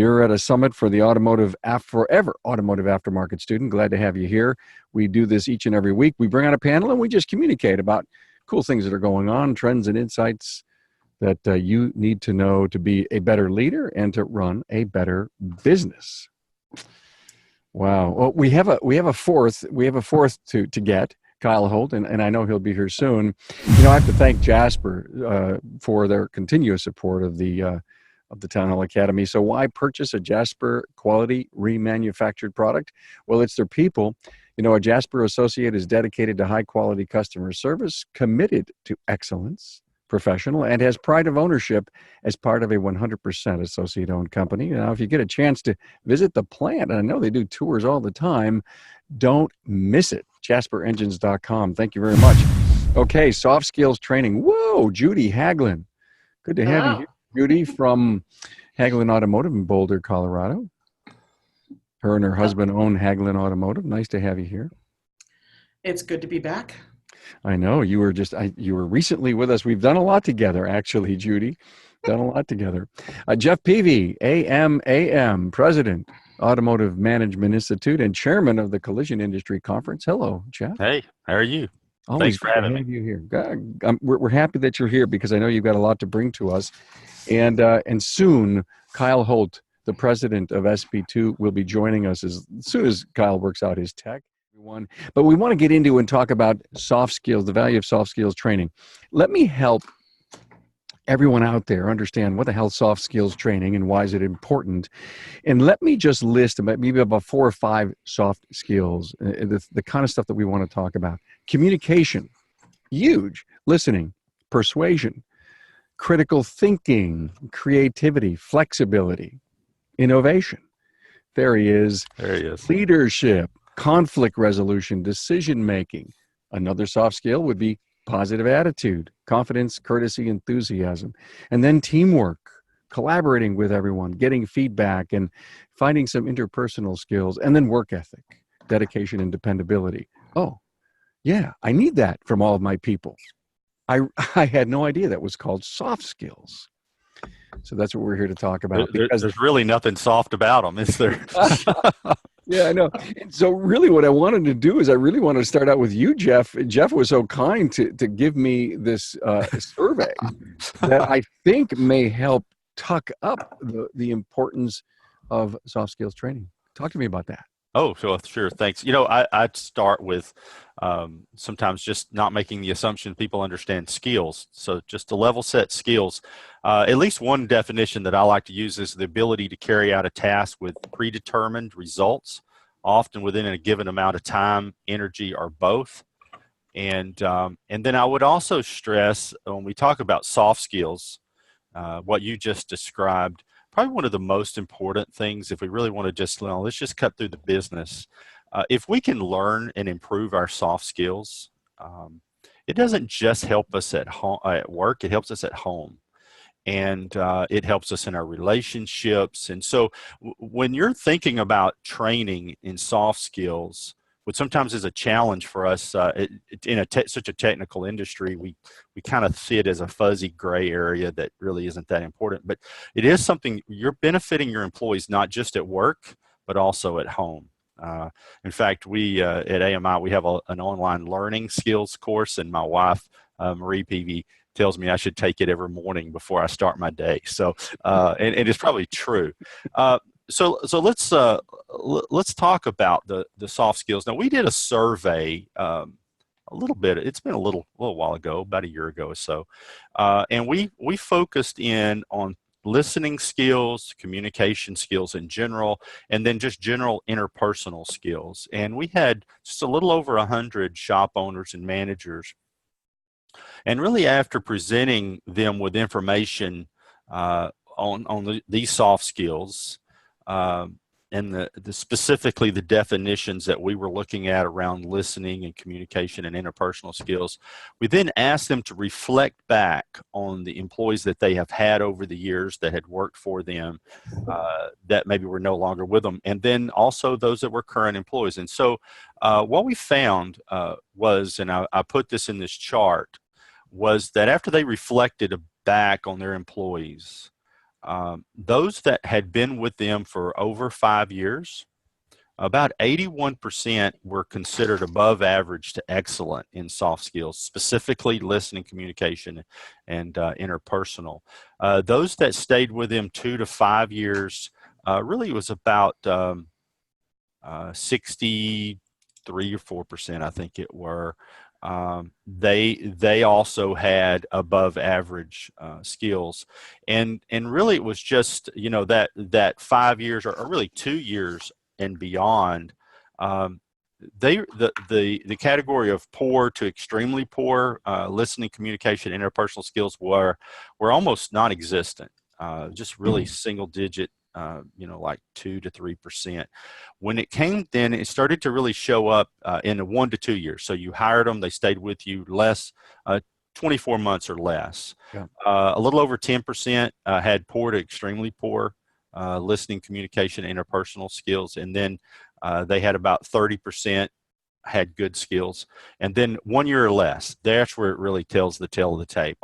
You're at a summit for the forever automotive aftermarket student. Glad to have you here. We do this each and every week. We bring on a panel and we just communicate about cool things that are going on, trends and insights that you need to know to be a better leader and to run a better business. Wow. Well, we have a fourth to get. Kyle Holt, and I know he'll be here soon. I have to thank Jasper for their continuous support of the Town Hall Academy. So why purchase a Jasper quality remanufactured product? Well, it's their people. A Jasper associate is dedicated to high quality customer service, committed to excellence, professional, and has pride of ownership as part of a 100% associate-owned company. Now, if you get a chance to visit the plant, and I know they do tours all the time, don't miss it. JasperEngines.com. Thank you very much. Okay, soft skills training. Whoa, Judy Haglin. Good to have you here, Judy, from Haglin Automotive in Boulder, Colorado. Her and her husband own Haglin Automotive. Nice to have you here. It's good to be back. I know you were you were recently with us. We've done a lot together, actually, Judy. Done a lot together. Jeff Peavy, AMAM, President, Automotive Management Institute, and Chairman of the Collision Industry Conference. Hello, Jeff. Hey, how are you? Always Thanks for having me. You here. We're happy that you're here because I know you've got a lot to bring to us. And soon, Kyle Holt, the president of SP2, will be joining us as soon as Kyle works out his tech. But we want to get into and talk about soft skills, the value of soft skills training. Let me help everyone out there understand what the hell soft skills training and why is it important. And let me just list maybe about 4 or 5 soft skills, the kind of stuff that we want to talk about. Communication, huge. Listening, persuasion, critical thinking, creativity, flexibility, innovation. There he is. There he is. Leadership, conflict resolution, decision-making. Another soft skill would be positive attitude, confidence, courtesy, enthusiasm. And then teamwork, collaborating with everyone, getting feedback, and finding some interpersonal skills. And then work ethic, dedication, and dependability. Oh, yeah, I need that from all of my people. I had no idea that was called soft skills. So that's what we're here to talk about. There's really nothing soft about them, is there? Yeah, I know. So really what I wanted to do is I really wanted to start out with you, Jeff. Jeff was so kind to give me this survey that I think may help tuck up the importance of soft skills training. Talk to me about that. Oh, sure. Thanks. I'd start with sometimes just not making the assumption people understand skills. So just to level set skills, at least one definition that I like to use is the ability to carry out a task with predetermined results, often within a given amount of time, energy, or both. And then I would also stress when we talk about soft skills, what you just described, probably one of the most important things if we really want to just, let's just cut through the business. If we can learn and improve our soft skills, it doesn't just help us at home, at work, it helps us at home. And it helps us in our relationships. And so when you're thinking about training in soft skills, what sometimes is a challenge for us in such a technical industry, we kind of see it as a fuzzy gray area that really isn't that important. But it is something you're benefiting your employees, not just at work, but also at home. In fact, we at AMI, we have an online learning skills course, and my wife, Marie Peavy, tells me I should take it every morning before I start my day. So, and it's probably true. So let's talk about the soft skills. Now, we did a survey a little bit. It's been a little while ago, about a year ago or so, and we focused in on listening skills, communication skills in general, and then just general interpersonal skills. And we had just a little over 100 shop owners and managers. And really, after presenting them with information on these soft skills, and specifically the definitions that we were looking at around listening and communication and interpersonal skills, we then asked them to reflect back on the employees that they have had over the years that had worked for them, that maybe were no longer with them, and then also those that were current employees. And so what we found was, and I put this in this chart, was that after they reflected back on their employees, those that had been with them for over 5 years, about 81% were considered above average to excellent in soft skills, specifically listening, communication, and interpersonal. Those that stayed with them 2 to 5 years, really was about 63 or 4%, I think it were. They also had above average skills, and really it was just, you know, that 5 years or really 2 years and beyond. The category of poor to extremely poor listening, communication, interpersonal skills were almost non-existent. Just really single digit, you know, like 2 to 3%. When it came, then it started to really show up in 1 to 2 years. So you hired them, they stayed with you less, 24 months or less. Yeah. A little over 10% had poor to extremely poor listening, communication, interpersonal skills, and then they had about 30% had good skills, and then 1 year or less. That's where it really tells the tale of the tape.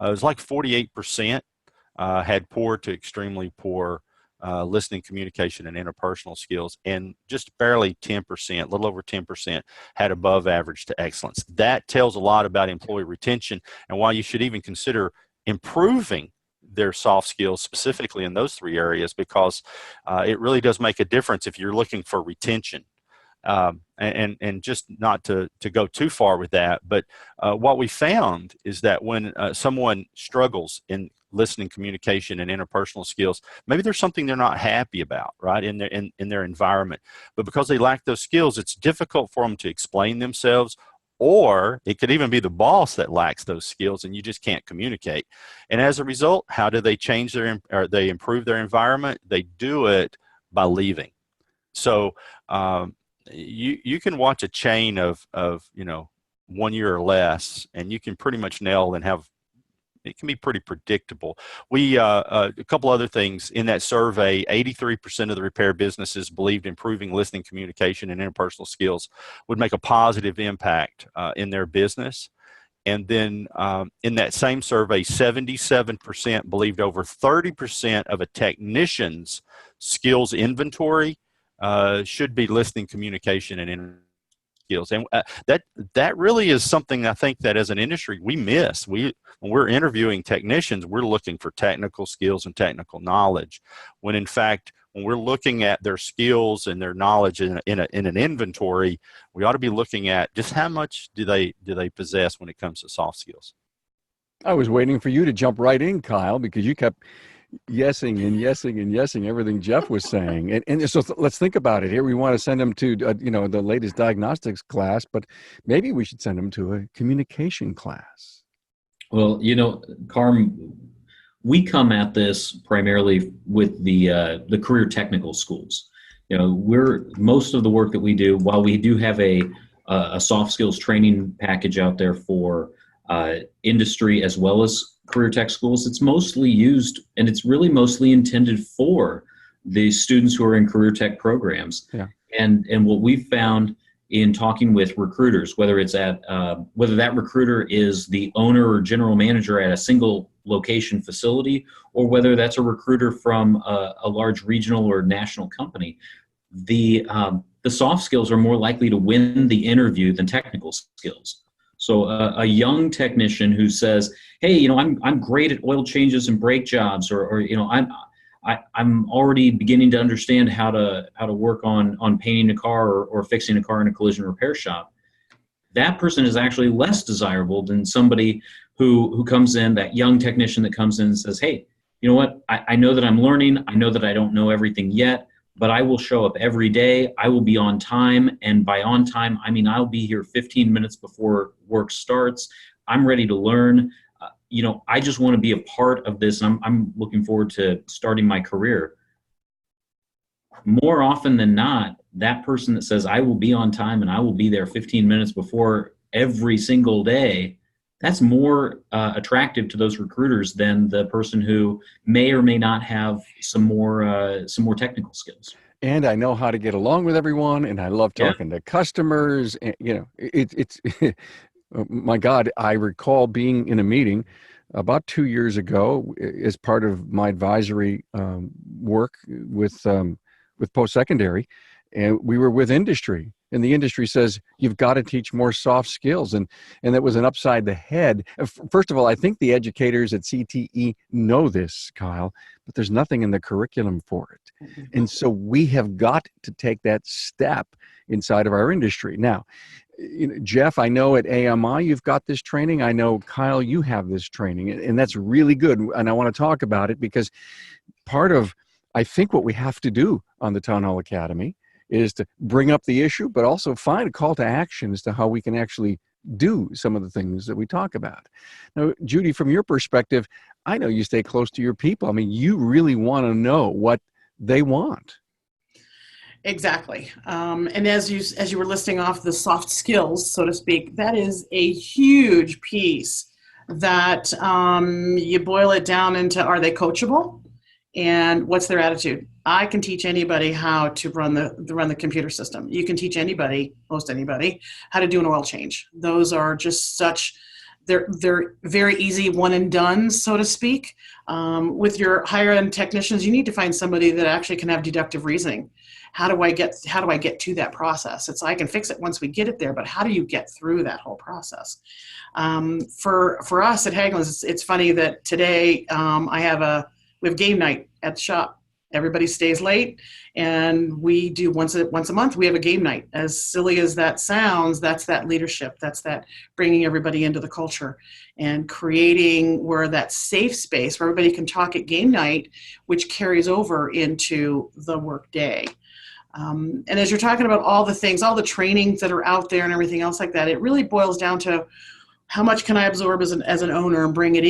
It was like 48% had poor to extremely poor listening, communication, and interpersonal skills, and just barely 10%, a little over 10%, had above average to excellence. That tells a lot about employee retention and why you should even consider improving their soft skills specifically in those 3 areas, because it really does make a difference if you're looking for retention. And just not to go too far with that, but what we found is that when someone struggles in listening, communication, and interpersonal skills, maybe there's something they're not happy about, right, in their environment, but because they lack those skills, it's difficult for them to explain themselves. Or it could even be the boss that lacks those skills and you just can't communicate. And as a result, how do they change or they improve their environment? They do it by leaving. So you can watch a chain of, you know, 1 year or less, and you can pretty much nail and have, it can be pretty predictable. We a couple other things in that survey: 83% of the repair businesses believed improving listening, communication, and interpersonal skills would make a positive impact in their business. And then in that same survey, 77% believed over 30% of a technician's skills inventory should be listening, communication, and interpersonal skills. And that really is something I think that as an industry we miss. When we're interviewing technicians, we're looking for technical skills and technical knowledge, when in fact, when we're looking at their skills and their knowledge in an inventory, we ought to be looking at just how much do they possess when it comes to soft skills. I was waiting for you to jump right in, Kyle, because you kept yesing and yesing and yesing everything Jeff was saying. And so let's think about it here. We want to send them to, you know, the latest diagnostics class, but maybe we should send them to a communication class. Well, you know, Carm, we come at this primarily with the career technical schools. You know, most of the work that we do, while we do have a soft skills training package out there for industry as well as career tech schools, it's mostly used, and it's really mostly intended for the students who are in career tech programs. Yeah. And what we've found in talking with recruiters, whether that recruiter is the owner or general manager at a single location facility, or whether that's a recruiter from a large regional or national company, the soft skills are more likely to win the interview than technical skills. So a young technician who says, "Hey, you know, I'm great at oil changes and brake jobs," or you know, I'm already beginning to understand how to work on painting a car or fixing a car in a collision repair shop. That person is actually less desirable than somebody who comes in, that young technician that comes in and says, "Hey, you know what? I know that I'm learning. I know that I don't know everything yet, but I will show up every day. I will be on time." And by on time, I mean I'll be here 15 minutes before work starts. I'm ready to learn. You know, I just want to be a part of this. I'm looking forward to starting my career. More often than not, that person that says, "I will be on time and I will be there 15 minutes before every single day," that's more attractive to those recruiters than the person who may or may not have some more technical skills. And I know how to get along with everyone, and I love talking to customers. And, you know, it's my God, I recall being in a meeting about 2 years ago as part of my advisory work with post-secondary, and we were with industry. And the industry says, you've got to teach more soft skills. And that was an upside the head. First of all, I think the educators at CTE know this, Kyle, but there's nothing in the curriculum for it. And so we have got to take that step inside of our industry. Now, Jeff, I know at AMI you've got this training. I know, Kyle, you have this training, and that's really good. And I want to talk about it because part of, I think, what we have to do on the Town Hall Academy is to bring up the issue, but also find a call to action as to how we can actually do some of the things that we talk about. Now, Judy, from your perspective, I know you stay close to your people. I mean, you really want to know what they want. Exactly. And as you were listing off the soft skills, so to speak, that is a huge piece that you boil it down into, are they coachable? And what's their attitude? I can teach anybody how to run the computer system. You can teach anybody, most anybody, how to do an oil change. Those are just such, they're very easy one and done, so to speak. With your higher end technicians, you need to find somebody that actually can have deductive reasoning. How do I get to that process? It's, I can fix it once we get it there, but how do you get through that whole process? For us at Hagelin's, it's funny that today we have game night at the shop. Everybody stays late, and we do once a month. We have a game night. As silly as that sounds, that's that leadership. That's that bringing everybody into the culture and creating where that safe space where everybody can talk at game night, which carries over into the work day. And as you're talking about all the things, all the trainings that are out there and everything else like that, it really boils down to how much can I absorb as an owner and bring it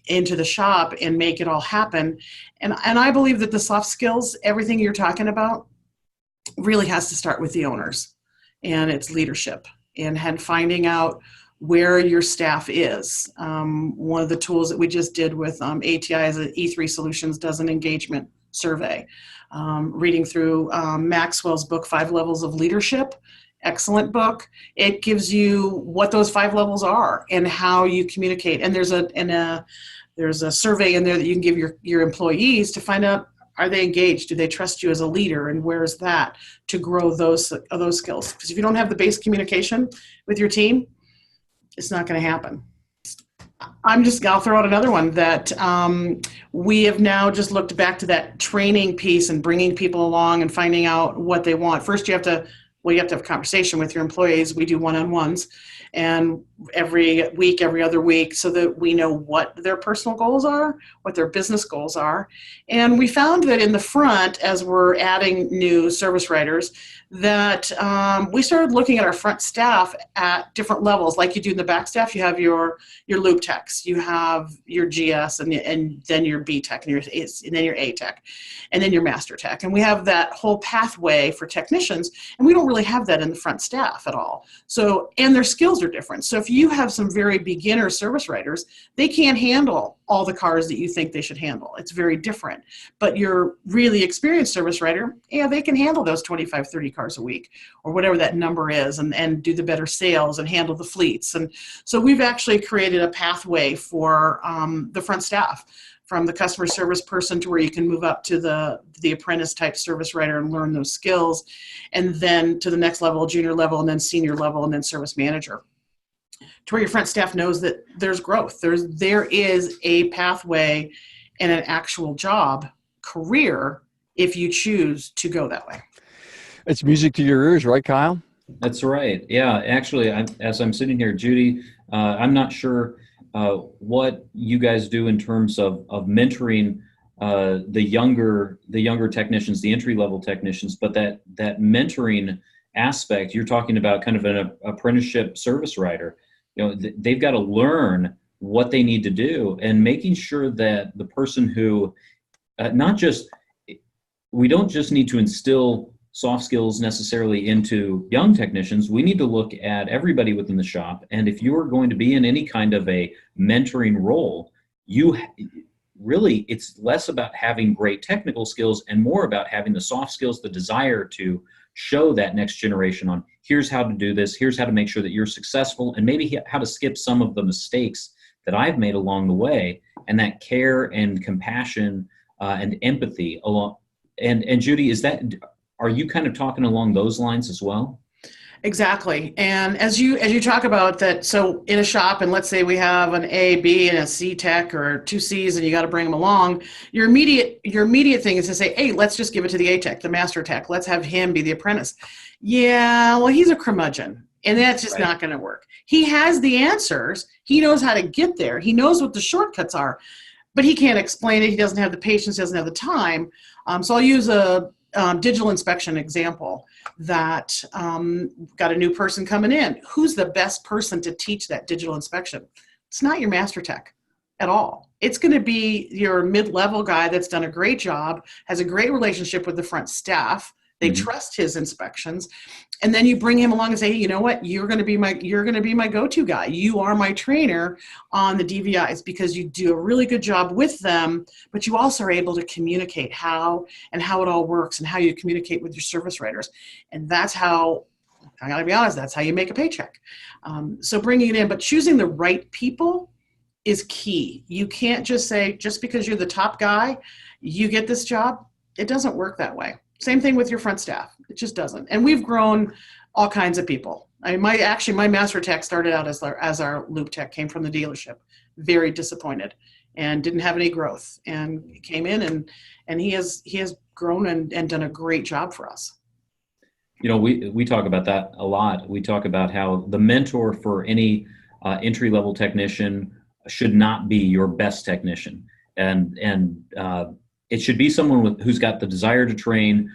into the shop and make it all happen. And I believe that the soft skills, everything you're talking about, really has to start with the owners and its leadership and finding out where your staff is. One of the tools that we just did with ATI is that E3 Solutions does an engagement survey. Reading through Maxwell's book, 5 Levels of Leadership, excellent book. It gives you what those 5 levels are and how you communicate. And there's a survey in there that you can give your employees to find out, are they engaged? Do they trust you as a leader? And where's that to grow those skills? Because if you don't have the base communication with your team, it's not going to happen. I'll throw out another one that we have now just looked back to that training piece and bringing people along and finding out what they want. First, you have to have a conversation with your employees. We do one-on-ones, and every week, every other week, so that we know what their personal goals are, what their business goals are. And we found that in the front, as we're adding new service writers, that we started looking at our front staff at different levels. Like you do in the back staff, you have your loop techs, you have your GS, and then your B tech, and then your A tech, and then your master tech. And we have that whole pathway for technicians, and we don't really have that in the front staff at all. So, and their skills are different. So if you have some very beginner service writers, they can't handle all the cars that you think they should handle. It's very different. But your really experienced service writer, yeah, they can handle those 25, 30 cars a week or whatever that number is, and do the better sales and handle the fleets. And so we've actually created a pathway for the front staff, from the customer service person to where you can move up to the apprentice type service writer and learn those skills, and then to the next level, junior level, and then senior level, and then service manager, to where your front staff knows that there's growth. There is a pathway and an actual job career if you choose to go that way. It's music to your ears, right, Kyle? That's right. Yeah, actually, as I'm sitting here, Judy, I'm not sure what you guys do in terms of mentoring the younger technicians, the entry-level technicians, but that mentoring aspect, you're talking about kind of an apprenticeship service writer. They've got to learn what they need to do, and making sure that the person who, we don't just need to instill soft skills necessarily into young technicians. We need to look at everybody within the shop. And if you are going to be in any kind of a mentoring role, it's less about having great technical skills and more about having the soft skills, the desire to show that next generation on, here's how to do this, here's how to make sure that you're successful, and maybe how to skip some of the mistakes that I've made along the way, and that care and compassion and empathy along. And Judy, are you kind of talking along those lines as well? Exactly. And as you talk about that, so in a shop, and let's say we have an A, B, and a C tech or two C's, and you got to bring them along, your immediate thing is to say, hey, let's just give it to the A tech, the master tech. Let's have him be the apprentice. Yeah, well, he's a curmudgeon, and that's just not going to work. He has the answers. He knows how to get there. He knows what the shortcuts are, but he can't explain it. He doesn't have the patience, doesn't have the time. So I'll use a digital inspection example that got a new person coming in. Who's the best person to teach that digital inspection? It's not your master tech at all. It's going to be your mid-level guy that's done a great job, has a great relationship with the front staff. They trust his inspections. And then you bring him along and say, hey, you know what? You're going to be my go-to guy. You are my trainer on the DVIs because you do a really good job with them, but you also are able to communicate how it all works and how you communicate with your service writers. And that's how, I got to be honest, that's how you make a paycheck. So bringing it in, but choosing the right people is key. You can't just say, just because you're the top guy, you get this job. It doesn't work that way. Same thing with your front staff. It just doesn't. And we've grown all kinds of people. I mean, my master tech started out as our loop tech, came from the dealership, very disappointed and didn't have any growth, and came in and he has grown and done a great job for us. You know, we talk about that a lot. We talk about how the mentor for any entry-level technician should not be your best technician. And it should be someone who's got the desire to train,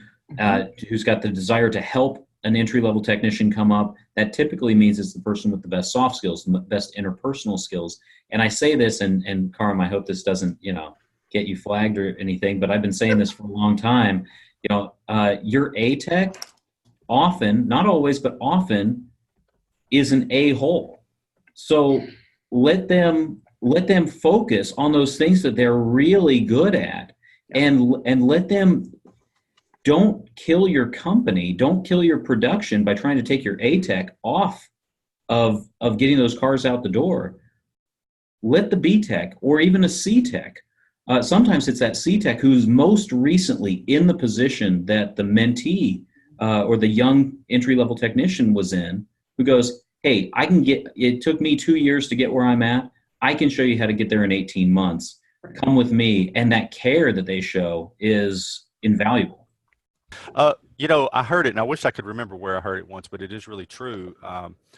who's got the desire to help an entry-level technician come up. That typically means it's the person with the best soft skills, the best interpersonal skills. And I say this, and Carm, I hope this doesn't, get you flagged or anything, but I've been saying this for a long time. Your A tech often, not always, but often is an A-hole. So let them focus on those things that they're really good at. And let them, don't kill your company, don't kill your production by trying to take your A tech off of getting those cars out the door. Let the B tech or even a C tech. Sometimes it's that C tech who's most recently in the position that the mentee or the young entry-level technician was in, who goes, hey, it took me 2 years to get where I'm at. I can show you how to get there in 18 months. Come with me. And that care that they show is invaluable. I heard it, and I wish I could remember where I heard it once, but it is really true.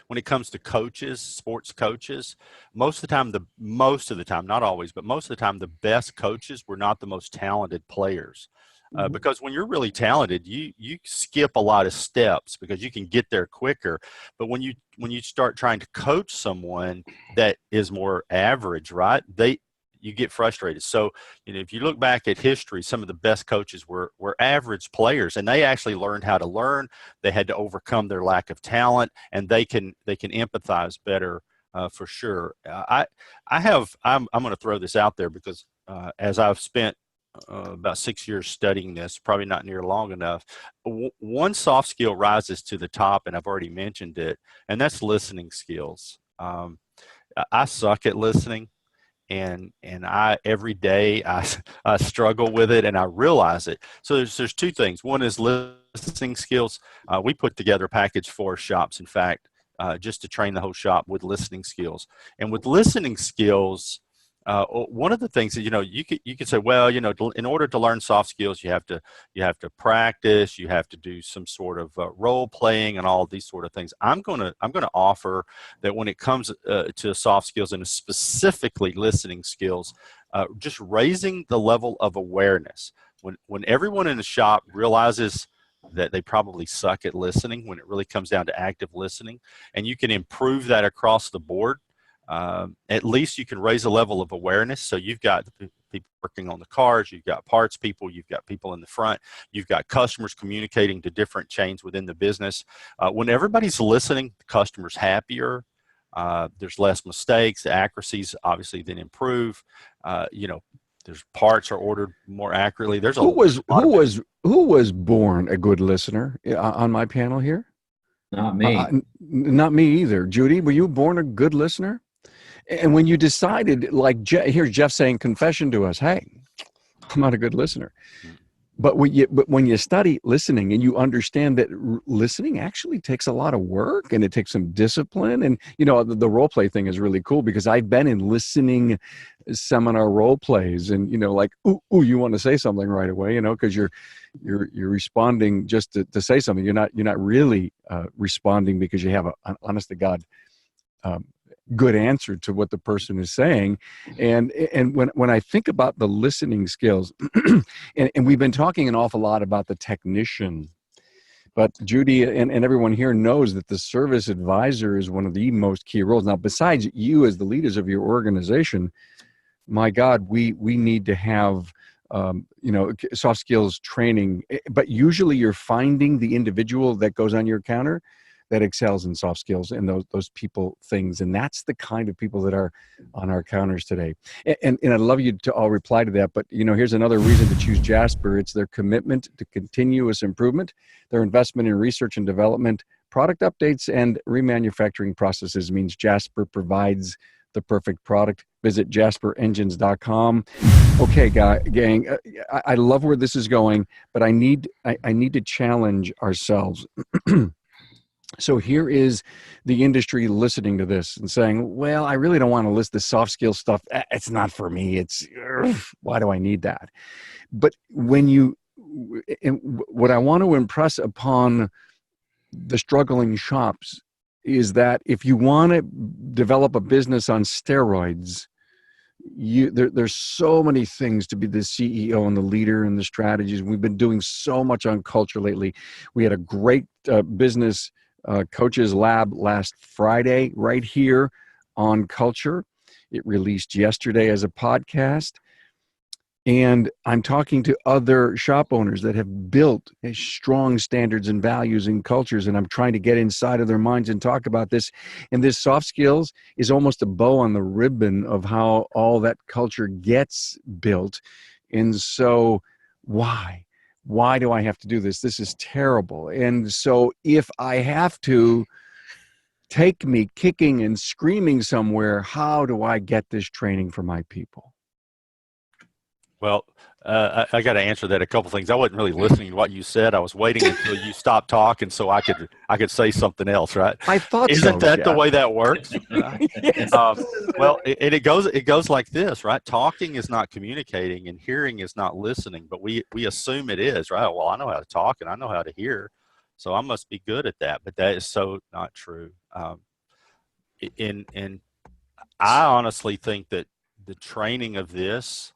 When it comes to coaches, sports coaches, most of the time, not always, but most of the time, the best coaches were not the most talented players. Because when you're really talented, you skip a lot of steps because you can get there quicker. But when you start trying to coach someone that is more average, right? You get frustrated. So, if you look back at history, some of the best coaches were average players, and they actually learned how to learn. They had to overcome their lack of talent, and they can empathize better for sure. I'm going to throw this out there because as I've spent about 6 years studying this, probably not near long enough. One soft skill rises to the top, and I've already mentioned it, and that's listening skills. I suck at listening. And I every day I struggle with it, and I realize it. So there's two things. One is listening skills. We put together a package for shops, in fact, just to train the whole shop with listening skills. And with listening skills, one of the things that you could say, well, in order to learn soft skills, you have to practice, you have to do some sort of role playing and all these sort of things. I'm gonna offer that when it comes to soft skills and specifically listening skills, just raising the level of awareness. When everyone in the shop realizes that they probably suck at listening, when it really comes down to active listening, and you can improve that across the board. At least you can raise a level of awareness. So you've got people working on the cars, you've got parts people, you've got people in the front, you've got customers communicating to different chains within the business. When everybody's listening, the customer's happier. There's less mistakes. The accuracies obviously then improve. There's parts are ordered more accurately. There's who was born a good listener on my panel here? Not me. Not me either. Judy, were you born a good listener? And when you decided, like, here's Jeff saying confession to us, hey, I'm not a good listener. But when you study listening and you understand that listening actually takes a lot of work and it takes some discipline. And, the role play thing is really cool because I've been in listening seminar role plays and, like, ooh, you want to say something right away, because you're responding just to say something. You're not really responding because you have an honest to God good answer to what the person is saying. And when I think about the listening skills, and we've been talking an awful lot about the technician, but Judy and everyone here knows that the service advisor is one of the most key roles. Now, besides you as the leaders of your organization, my God, we need to have soft skills training, but usually you're finding the individual that goes on your counter that excels in soft skills and those people things. And that's the kind of people that are on our counters today. And I'd love you to all reply to that. But, here's another reason to choose Jasper. It's their commitment to continuous improvement, their investment in research and development, product updates, and remanufacturing processes means Jasper provides the perfect product. Visit jasperengines.com. Okay, gang, I love where this is going, but I need to challenge ourselves. So here is the industry listening to this and saying, well, I really don't want to list the soft skill stuff. It's not for me. Why do I need that? But what I want to impress upon the struggling shops is that if you want to develop a business on steroids, there's so many things to be the CEO and the leader and the strategies. We've been doing so much on culture lately. We had a great business coaches lab last Friday right here on culture. It released yesterday as a podcast. And I'm talking to other shop owners that have built strong standards and values and cultures, and I'm trying to get inside of their minds and talk about this. And this soft skills is almost a bow on the ribbon of how all that culture gets built. And so why? Why do I have to do this? This is terrible. And so if I have to take me kicking and screaming somewhere, how do I get this training for my people? Well, I got to answer that a couple things. I wasn't really listening to what you said. I was waiting until you stopped talking so I could say something else, right? I thought Isn't that Jeff. the way that works? Yes. Well, it goes like this, right? Talking is not communicating, and hearing is not listening. But we assume it is, right? Well, I know how to talk and I know how to hear, so I must be good at that. But that is so not true. And I honestly think that the training of this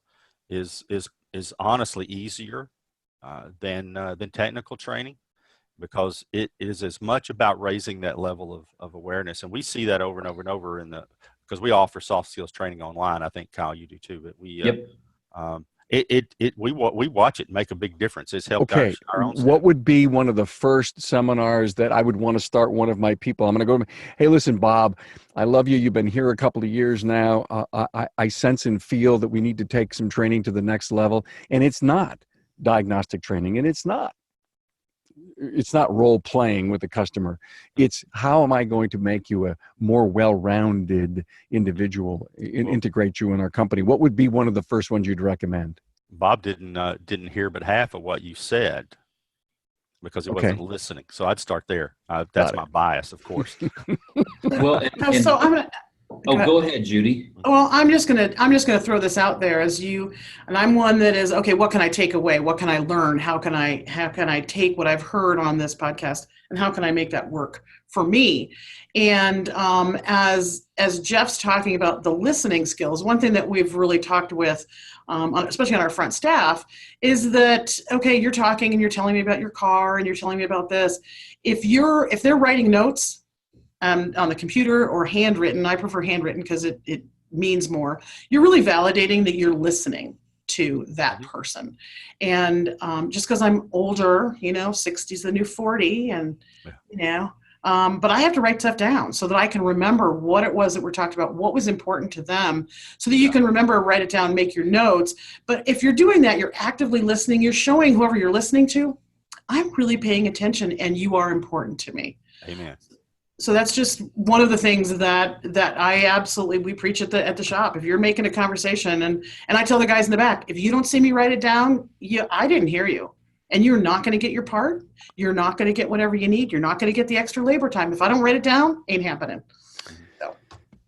is honestly easier than technical training, because it is as much about raising that level of awareness. And we see that over and over and over because we offer soft skills training online. I think, Kyle, you do too, but we we watch it make a big difference. It's helped our own staff. What would be one of the first seminars that I would want to start one of my people? I'm going to go, hey, listen, Bob, I love you. You've been here a couple of years now. I sense and feel that we need to take some training to the next level. And it's not diagnostic training, and it's not role playing with the customer. It's how am I going to make you a more well-rounded individual and integrate you in our company? What would be one of the first ones you'd recommend? Bob didn't hear but half of what you said because he wasn't listening. So I'd start there. That's my bias, of course. Well, so I'm gonna. Go ahead, Judy. Well, I'm just gonna throw this out there and I'm one that is, okay, what can I take away? What can I learn? How can I take what I've heard on this podcast and how can I make that work for me? And as Jeff's talking about the listening skills, one thing that we've really talked with, especially on our front staff, is that, okay, you're talking and you're telling me about your car and you're telling me about this. If they're writing notes on the computer or handwritten, I prefer handwritten because it means more. You're really validating that you're listening to that person. And just because I'm older, 60 is the new 40, and but I have to write stuff down so that I can remember what it was that we're talking about, what was important to them, so that you can remember, write it down, make your notes. But if you're doing that, you're actively listening, you're showing whoever you're listening to, I'm really paying attention and you are important to me. Amen. So that's just one of the things that we preach at the shop. If you're making a conversation, and I tell the guys in the back, if you don't see me write it down, I didn't hear you, and you're not going to get your part. You're not going to get whatever you need. You're not going to get the extra labor time. If I don't write it down, ain't happening. So.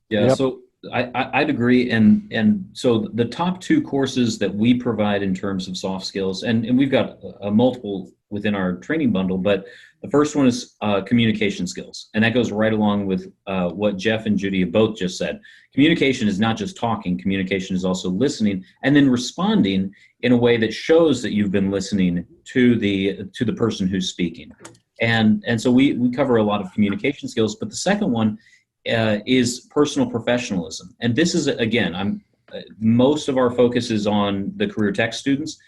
Yeah. Yep. So I'd agree. And so the top two courses that we provide in terms of soft skills, and we've got a multiple within our training bundle, but the first one is communication skills. And that goes right along with what Jeff and Judy have both just said. Communication is not just talking. Communication is also listening and then responding in a way that shows that you've been listening to the person who's speaking. And so we cover a lot of communication skills. But the second one is personal professionalism. And this is, again, most of our focus is on the career tech students.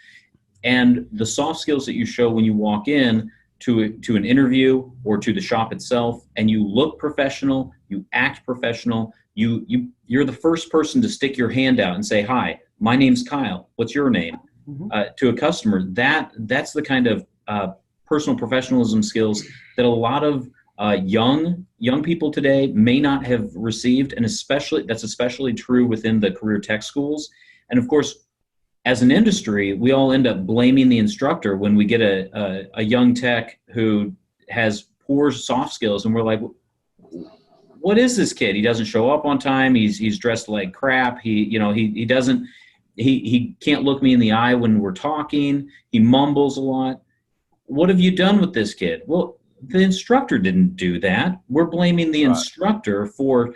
And the soft skills that you show when you walk in to an interview or to the shop itself, and you look professional, you act professional, you're the first person to stick your hand out and say, "Hi, my name's Kyle. What's your name?" To a customer. That's the kind of personal professionalism skills that a lot of young people today may not have received, and that's especially true within the career tech schools. And of course, as an industry, we all end up blaming the instructor when we get a young tech who has poor soft skills, and we're like, "What is this kid? He doesn't show up on time. He's dressed like crap. He can't look me in the eye when we're talking. He mumbles a lot. What have you done with this kid?" Well, the instructor didn't do that. We're blaming the instructor for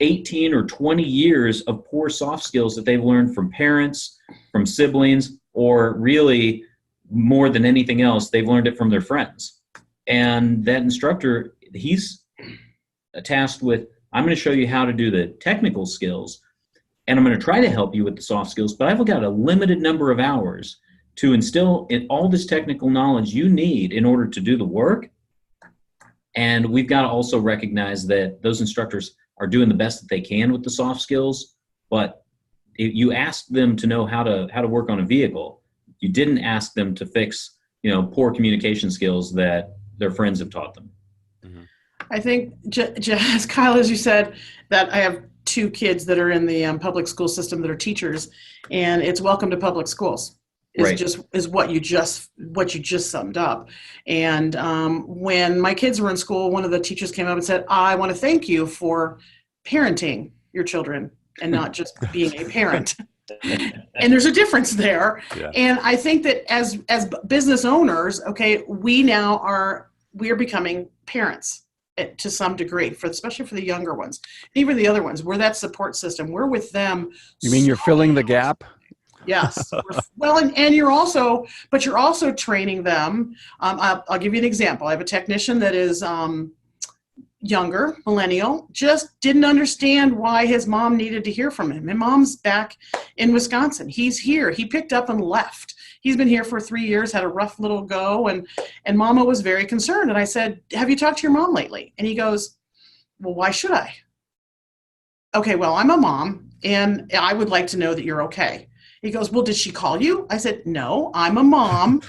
18 or 20 years of poor soft skills that they've learned from parents, from siblings, or really more than anything else, they've learned it from their friends. And that instructor, he's tasked with, "I'm going to show you how to do the technical skills, and I'm going to try to help you with the soft skills, but I've got a limited number of hours to instill in all this technical knowledge you need in order to do the work." And we've got to also recognize that those instructors are doing the best that they can with the soft skills, but you asked them to know how to work on a vehicle. You didn't ask them to fix, poor communication skills that their friends have taught them. Mm-hmm. I think, Kyle, as you said, that I have two kids that are in the public school system that are teachers, and it's welcome to public schools. Is what you just summed up. And when my kids were in school, one of the teachers came up and said, "I want to thank you for parenting your children and not just being a parent." And there's a difference there. Yeah. And I think that as business owners, okay, we are becoming parents to some degree, especially for the younger ones, even the other ones. We're that support system. We're with them. You mean you're filling the gap? Yes. Well, and you're also training them. I'll give you an example. I have a technician that is younger, millennial, just didn't understand why his mom needed to hear from him. And mom's back in Wisconsin. He's here. He picked up and left. He's been here for 3 years, had a rough little go, and mama was very concerned. And I said, "Have you talked to your mom lately?" And he goes, "Well, why should I?" "Okay, well, I'm a mom, and I would like to know that you're okay." He goes, "Well, did she call you?" I said, "No, I'm a mom,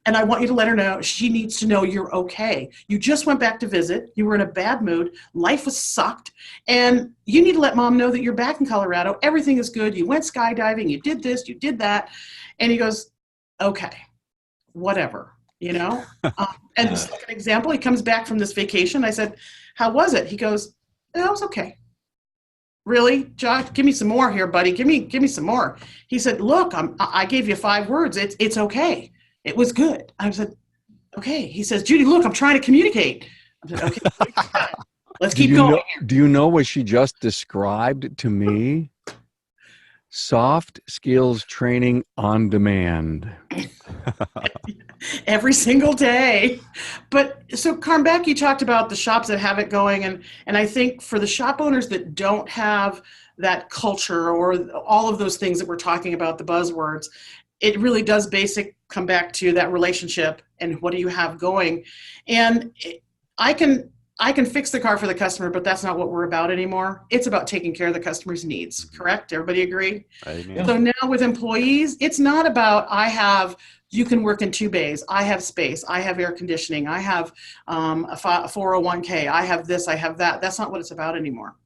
and I want you to let her know she needs to know you're okay. You just went back to visit. You were in a bad mood. Life was sucked, and you need to let mom know that you're back in Colorado. Everything is good. You went skydiving. You did this. You did that." And he goes, "Okay, whatever, And just like an example, he comes back from this vacation. I said, "How was it?" He goes, "It was okay." "Really, Josh? Give me some more here, buddy. Give me some more." He said, "Look, I gave you 5 words. It's okay. It was good." I said, "Okay." He says, "Judy, look, I'm trying to communicate." I said, "Okay, let's keep going." Do you know what she just described to me? Soft skills training on demand. Every single day. But so Carmbeck, you talked about the shops that have it going, and I think for the shop owners that don't have that culture or all of those things that we're talking about, the buzzwords, it really does come back to that relationship and what do you have going. And I can fix the car for the customer, but that's not what we're about anymore. It's about taking care of the customer's needs. Correct? Everybody agree? Amen. So now with employees, it's not about I have You can work in 2 bays. I have space. I have air conditioning. I have a 401k. I have this. I have that. That's not what it's about anymore.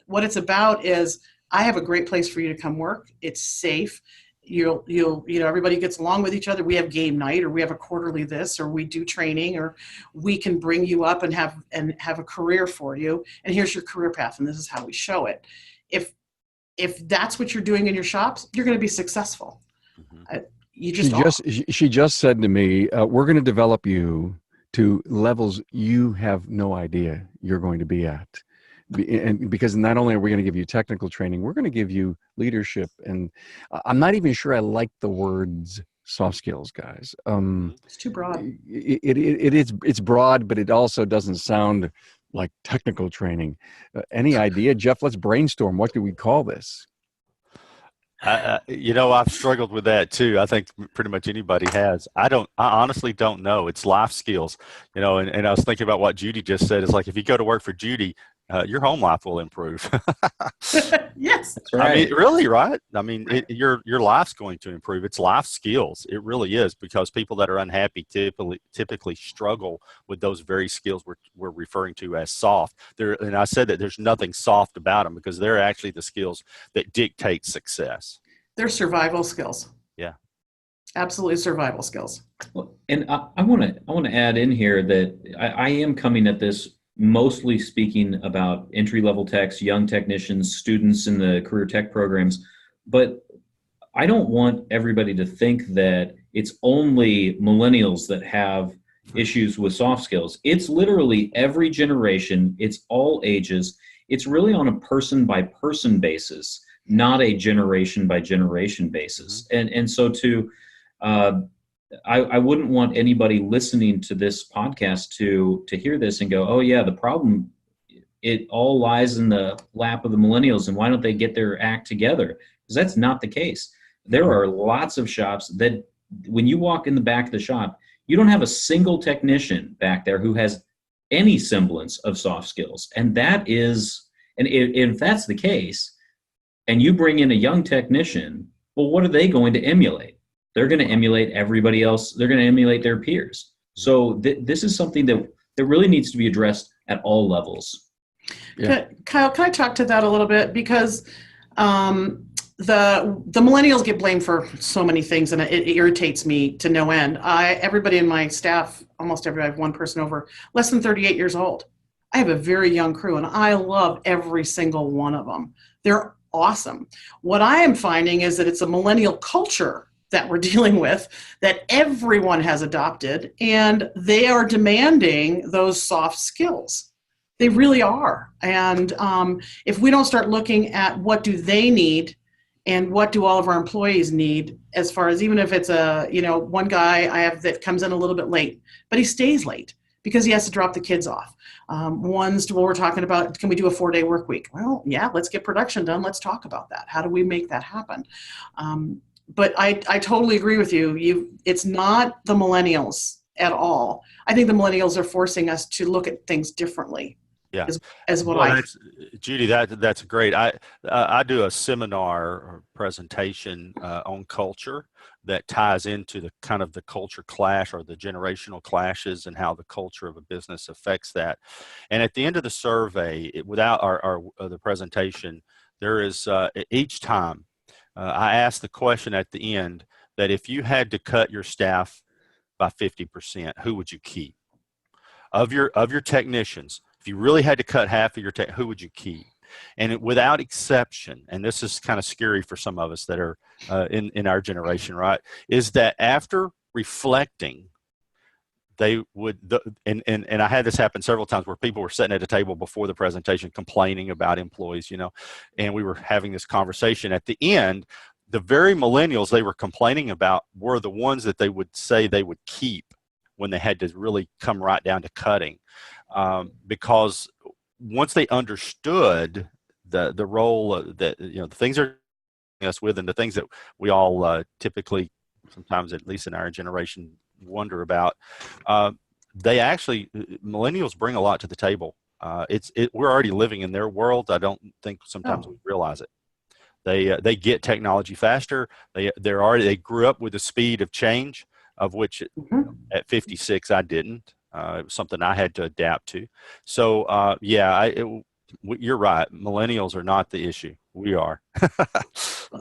What it's about is I have a great place for you to come work. It's safe. You'll everybody gets along with each other. We have game night, or we have a quarterly this, or we do training, or we can bring you up and have a career for you. And here's your career path, and this is how we show it. If that's what you're doing in your shops, you're going to be successful. She just said to me, we're going to develop you to levels you have no idea you're going to be at. And because not only are we going to give you technical training, we're going to give you leadership. And I'm not even sure I like the words soft skills, guys. It's too broad. It's broad, but it also doesn't sound like technical training. Any idea, Jeff? Let's brainstorm. What do we call this? I've struggled with that too. I think pretty much anybody has. I honestly don't know. It's life skills, and I was thinking about what Judy just said. It's like, if you go to work for Judy, your home life will improve. Yes. That's right. I mean, really, right? I mean, your life's going to improve. It's life skills. It really is, because people that are unhappy typically struggle with those very skills we're referring to as soft. And I said that there's nothing soft about them, because they're actually the skills that dictate success. They're survival skills. Yeah. Absolutely survival skills. Well, and I want to add in here that I am coming at this mostly speaking about entry-level techs, young technicians, students in the career tech programs. But I don't want everybody to think that it's only millennials that have issues with soft skills. It's literally every generation. It's all ages. It's really on a person-by-person basis, not a generation-by-generation basis. And so I wouldn't want anybody listening to this podcast to hear this and go, oh yeah, the problem, it all lies in the lap of the millennials, and why don't they get their act together? Because that's not the case. There are lots of shops that when you walk in the back of the shop, you don't have a single technician back there who has any semblance of soft skills. And if that's the case, and you bring in a young technician, well, what are they going to emulate? They're going to emulate everybody else. They're going to emulate their peers. So this is something that really needs to be addressed at all levels. Yeah. Kyle, can I talk to that a little bit? Because the millennials get blamed for so many things, and it irritates me to no end. Everybody in my staff, almost everybody, I have one person over less than 38 years old. I have a very young crew, and I love every single one of them. They're awesome. What I am finding is that it's a millennial culture that we're dealing with, that everyone has adopted, and they are demanding those soft skills. They really are. And if we don't start looking at what do they need and what do all of our employees need, as far as, even if it's one guy I have that comes in a little bit late, but he stays late because he has to drop the kids off. We're talking about, can we do a 4-day work week? Well, yeah, let's get production done. Let's talk about that. How do we make that happen? But I totally agree with you. It's not the millennials at all. I think the millennials are forcing us to look at things differently. Yeah. Judy, that's great. I do a seminar or presentation on culture that ties into the kind of the culture clash, or the generational clashes, and how the culture of a business affects that. And at the end of the survey, without the presentation, there is each time I ask the question at the end that if you had to cut your staff by 50%, who would you keep? Of your technicians, if you really had to cut half of your who would you keep? And without exception, and this is kind of scary for some of us that are in our generation, right, is that after reflecting, they would, and I had this happen several times where people were sitting at a table before the presentation complaining about employees, and we were having this conversation. At the end, the very millennials they were complaining about were the ones that they would say they would keep when they had to really come right down to cutting, because once they understood the role that the things are us with, and the things that we all typically, sometimes at least in our generation, wonder about, millennials bring a lot to the table. We're already living in their world. I don't think sometimes we realize it. They get technology faster. They grew up with the speed of change. of which Mhm. at 56 I didn't. It was something I had to adapt to. So you're right. Millennials are not the issue. We are.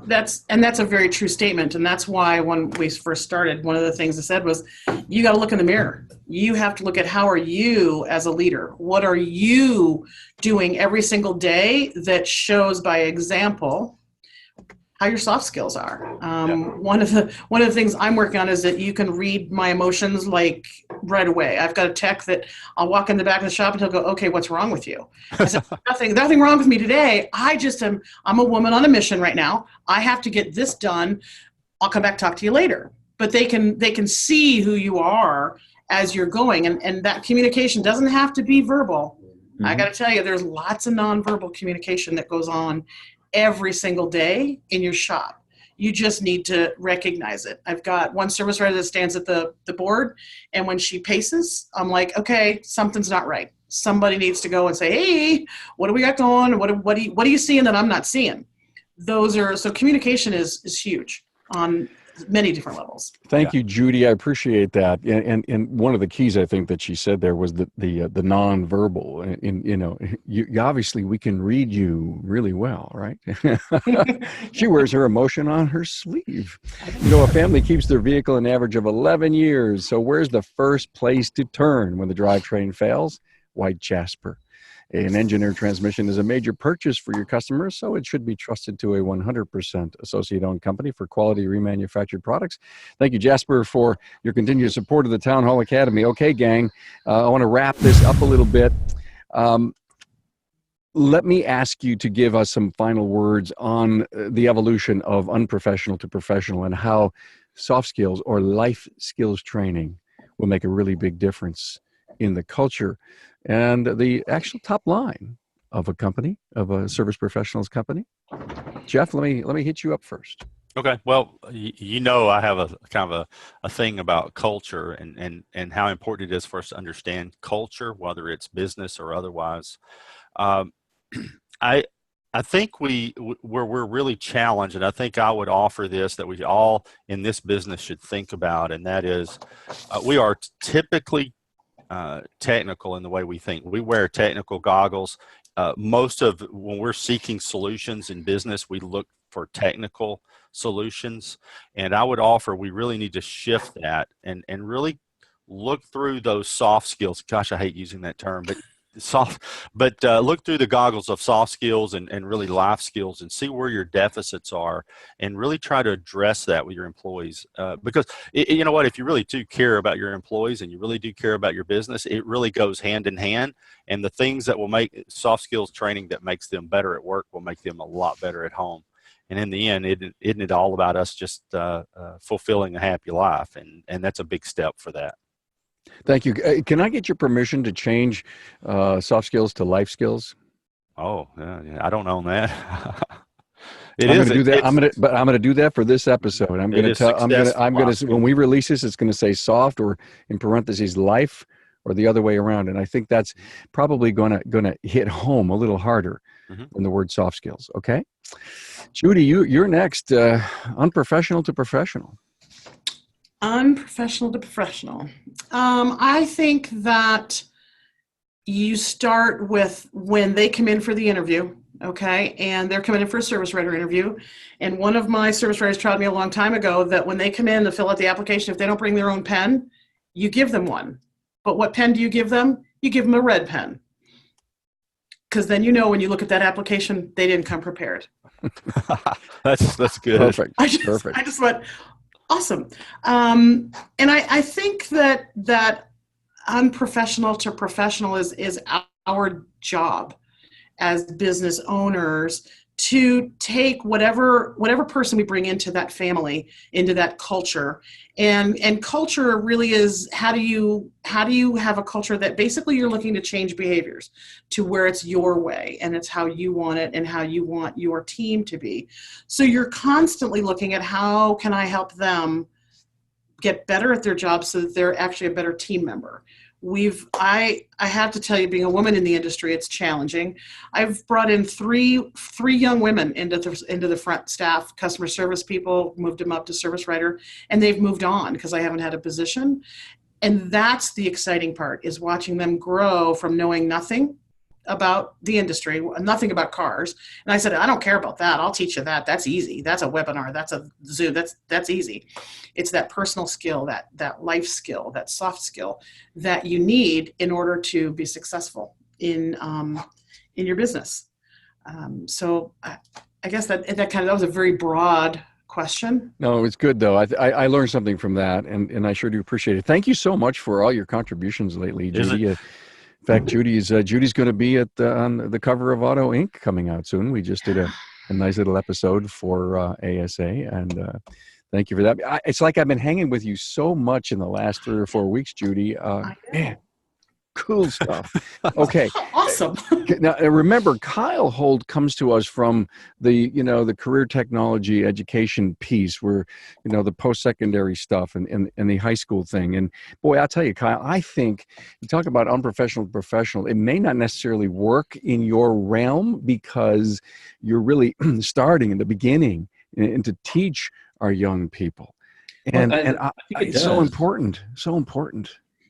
That's a very true statement, and that's why when we first started, one of the things I said was, you got to look in the mirror. You have to look at how are you as a leader. What are you doing every single day that shows by example how your soft skills are. One of the things I'm working on is that you can read my emotions like right away. I've got a tech that I'll walk in the back of the shop and he'll go, "Okay, what's wrong with you?" I said, nothing wrong with me today. I'm a woman on a mission right now. I have to get this done. I'll come back, talk to you later. But they can see who you are as you're going, and that communication doesn't have to be verbal. Mm-hmm. I got to tell you, there's lots of nonverbal communication that goes on every single day in your shop. You just need to recognize it. I've got one service writer that stands at the board, and when she paces, I'm like, okay, something's not right. Somebody needs to go and say, hey, what do we got going? What are you seeing that I'm not seeing? So communication is huge on many different levels. Thank you, Judy. I appreciate that. And one of the keys I think that she said there was the nonverbal. And you obviously we can read you really well, right? She wears her emotion on her sleeve. A family keeps their vehicle an average of 11 years. So where's the first place to turn when the drivetrain fails? White Jasper. An engineered transmission is a major purchase for your customers, so it should be trusted to a 100% associate-owned company for quality remanufactured products. Thank you, Jasper, for your continued support of the Town Hall Academy. Okay, gang, I want to wrap this up a little bit. Let me ask you to give us some final words on the evolution of unprofessional to professional and how soft skills or life skills training will make a really big difference in the culture and the actual top line of a company, of a service professionals company. Jeff, let me hit you up first. Okay. Well, I have a kind of a thing about culture and how important it is for us to understand culture, whether it's business or otherwise. I think where we're really challenged, and I think I would offer this that we all in this business should think about, and that is we are typically technical in the way we think. We wear technical goggles. When we're seeking solutions in business, we look for technical solutions. And I would offer we really need to shift that and really look through those soft skills. Gosh, I hate using that term, but look through the goggles of soft skills and really life skills and see where your deficits are and really try to address that with your employees. Because you know what, if you really do care about your employees and you really do care about your business, it really goes hand in hand. And the things that will make soft skills training that makes them better at work will make them a lot better at home. And in the end, isn't it all about us just fulfilling a happy life? And that's a big step for that. Thank you. Can I get your permission to change soft skills to life skills? Oh, yeah, I don't own that. I'm going to do that. I'm going to do that for this episode. I'm going to when we release this, it's going to say soft or in parentheses life or the other way around. And I think that's probably going to hit home a little harder than the word soft skills. Okay, Judy, you're next. Unprofessional to professional. Unprofessional to professional. I think that you start with when they come in for the interview, okay, and they're coming in for a service writer interview. And one of my service writers taught me a long time ago that when they come in to fill out the application, if they don't bring their own pen, you give them one. But what pen do you give them? You give them a red pen. Because then when you look at that application, they didn't come prepared. That's good. Perfect. I just went, awesome. And I think that unprofessional to professional is our job as business owners to take whatever person we bring into that family, into that culture. And culture really is how do you have a culture that basically you're looking to change behaviors to where it's your way and it's how you want it and how you want your team to be. So you're constantly looking at how can I help them get better at their job so that they're actually a better team member. I have to tell you, being a woman in the industry, it's challenging. I've brought in three young women into the front staff, customer service people, moved them up to service writer, and they've moved on because I haven't had a position. And that's the exciting part, is watching them grow from knowing nothing about the industry, nothing about cars. And I said, I don't care about that. I'll teach you that. That's easy. That's a webinar. That's a Zoom. That's easy. It's that personal skill, that life skill, that soft skill that you need in order to be successful in your business. So I guess that was a very broad question. No, it's good though. I learned something from that, and I sure do appreciate it. Thank you so much for all your contributions lately, Judy. In fact, Judy's going to be on the cover of Auto Inc. coming out soon. We just did a nice little episode for ASA, and thank you for that. It's like I've been hanging with you so much in the last 3 or 4 weeks, Judy. Man, cool stuff. Okay. Awesome. Now, remember, Kyle Holt comes to us from the career technology education piece, where, the post-secondary stuff and the high school thing. And boy, I'll tell you, Kyle, I think you talk about unprofessional to professional. It may not necessarily work in your realm because you're really starting in the beginning and to teach our young people. And, I think it's does. so important.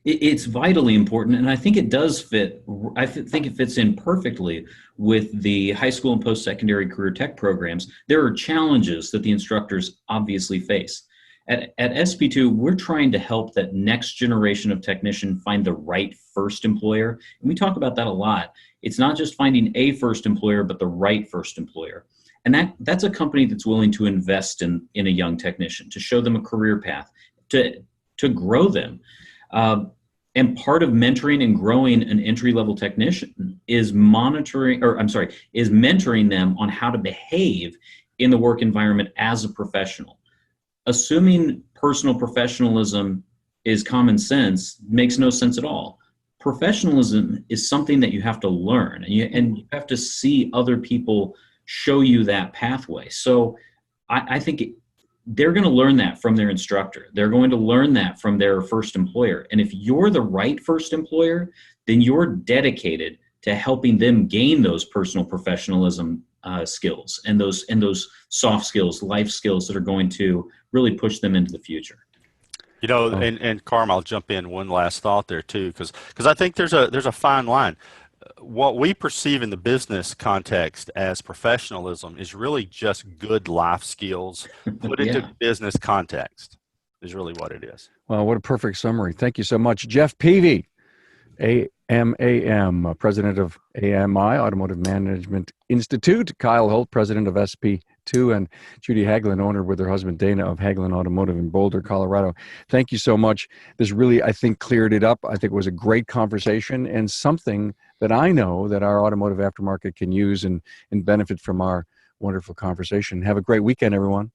It's vitally important, and I think it does fit. I think it fits in perfectly with the high school and post-secondary career tech programs. There are challenges that the instructors obviously face. At SP2, we're trying to help that next generation of technician find the right first employer. And we talk about that a lot. It's not just finding a first employer, but the right first employer. And that's a company that's willing to invest in a young technician, to show them a career path, to grow them. And part of mentoring and growing an entry-level technician is mentoring them on how to behave in the work environment as a professional. Assuming personal professionalism is common sense makes no sense at all. Professionalism is something that you have to learn, and you have to see other people show you that pathway. So I think they're going to learn that from their instructor. They're going to learn that from their first employer. And if you're the right first employer, then you're dedicated to helping them gain those personal professionalism skills and those soft skills, life skills that are going to really push them into the future. And Carm, I'll jump in one last thought there too, because I think there's a fine line. What we perceive in the business context as professionalism is really just good life skills put into business context is really what it is. Well, what a perfect summary. Thank you so much. Jeff Peavy, AMAM, president of AMI, Automotive Management Institute. Kyle Holt, president of SP2, and Judy Hagelin, owner with her husband Dana of Hagelin Automotive in Boulder, Colorado. Thank you so much. This really, I think, cleared it up. I think it was a great conversation and something that I know that our automotive aftermarket can use and benefit from our wonderful conversation. Have a great weekend, everyone.